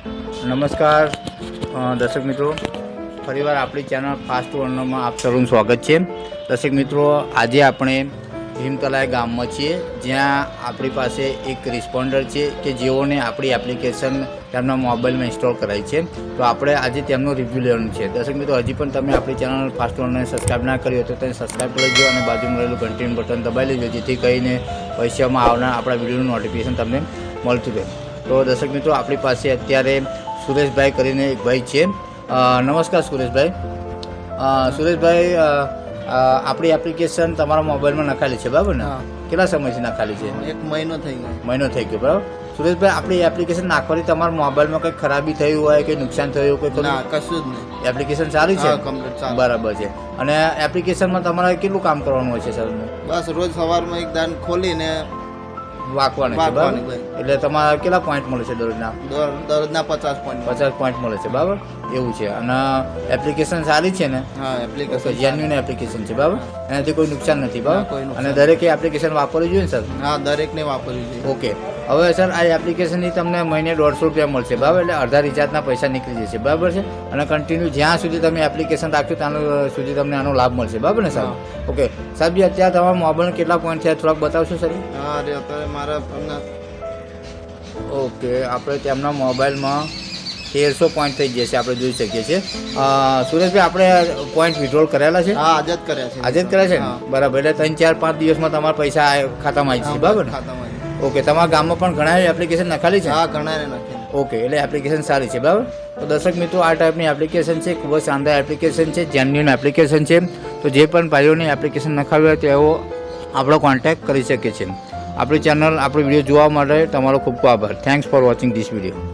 નમસ્કાર દર્શક મિત્રો, ફરીવાર આપણી ચેનલ ફાસ્ટ વર્લ્ડમાં આપ સૌનું સ્વાગત છે. દર્શક મિત્રો, આજે આપણે ભીમતલાઈ ગામમાં છીએ, જ્યાં આપણી પાસે એક રિસ્પોન્ડર છે કે જેઓને આપણી એપ્લિકેશન તેમના મોબાઈલમાં ઇન્સ્ટોલ કરાવી છે. તો આપણે આજે તેમનો રિવ્યૂ લેવાનું છે. દર્શક મિત્રો, હજી પણ તમે આપણી ચેનલ ફાસ્ટ વર્લ્ડને સબસ્ક્રાઈબ ના કરી હોય તો તેને સબસ્ક્રાઈબ કરી લેજો અને બાજુમાં રહેલું ઘંટીનું બટન દબાવી લેજો, જેથી કરીને ભવિષ્યમાં આવનાર આપણા વિડીયોનું નોટિફિકેશન તમને મળતું રહે. તો દર્શક મિત્રો, આપણી પાસે અત્યારે સુરેશભાઈ કરીને એક ભાઈ છે. નમસ્કાર સુરેશભાઈ. સુરેશભાઈ, આપણી એપ્લિકેશન તમારા મોબાઈલમાં નખાલી છે, બરાબર ને? કેટલા સમયથી નખાલી છે? એક મહિનો થઈ ગયો. મહિનો થઈ ગયો, બરાબર. સુરેશભાઈ, આપણી એપ્લિકેશન નાખવાથી તમારા મોબાઈલમાં કંઈ ખરાબી થયું હોય, કંઈ નુકસાન થયું હોય? ના, કશું જ નહીં. એપ્લિકેશન સારી છે, બરાબર છે. અને એપ્લિકેશનમાં તમારે કેટલું કામ કરવાનું હોય છે સર? બસ રોજ સવારમાં એક દાન ખોલીને વાંકવાનું છે, બરાબર. એટલે તમારે કેટલા પોઈન્ટ મળે છે દરરોજના? દરરોજના 50 પોઈન્ટ. 50 પોઈન્ટ મળે છે, બરાબર. એવું છે. અને એપ્લિકેશન સારી છે ને? હા, એપ્લિકેશન જેન્યુઇન એપ્લિકેશન છે, બરાબર. એનાથી કોઈ નુકસાન નથી, બરાબર. કોઈ નુકસાન. અને દરેકે એપ્લિકેશન વાપરવી જોઈએ ને સર? હા, દરેકને વાપરવી જોઈએ. ઓકે. હવે સર, આ એપ્લિકેશનની તમને મહિને 150 રૂપિયા મળશે, બરાબર. એટલે અડધા રિચાર્જના પૈસા નીકળી જશે, બરાબર છે. અને કન્ટિન્યુ જ્યાં સુધી તમે એપ્લિકેશન રાખશો ત્યાં સુધી તમને આનો લાભ મળશે, બરાબર ને સાહેબ? ઓકે સાહેબજી, અત્યારે તમારા મોબાઈલમાં કેટલા પોઈન્ટ થયા થોડાક બતાવશો સર? હા, અત્યારે મારા ઓકે, આપણે તેમના મોબાઈલમાં 1300 પોઈન્ટ થઈ જશે, આપણે જોઈ શકીએ છીએ. સુરેશભાઈ, આપણે પોઈન્ટ વિડ્રોલ કરેલા છે? હા, આજે જ કર્યા છે. આજે જ કર્યા છે ને? બરાબર. એટલે 3, 4, 5 દિવસમાં તમારા પૈસા ખાતામાં આવી જશે, બરાબર ને? ખાતામાં. ઓકે. તમારા ગામમાં પણ ઘણા એપ્લિકેશન નખાલી છે? હા, ઘણાને નાખી. ઓકે, એટલે એપ્લિકેશન સારી છે, બરાબર. તો દર્શક મિત્રો, આ ટાઈપની એપ્લિકેશન છે, ખૂબ જ શાનદાર એપ્લિકેશન છે, જેન્યુઇન એપ્લિકેશન છે. તો જે પણ ભાઈઓની એપ્લિકેશન નખાવી હોય તેઓ આપણો કોન્ટેક્ટ કરી શકે છે. આપણી ચેનલ, આપણો વિડીયો જોવા માટે તમારો ખૂબ ખૂબ આભાર. Thanks for watching this video.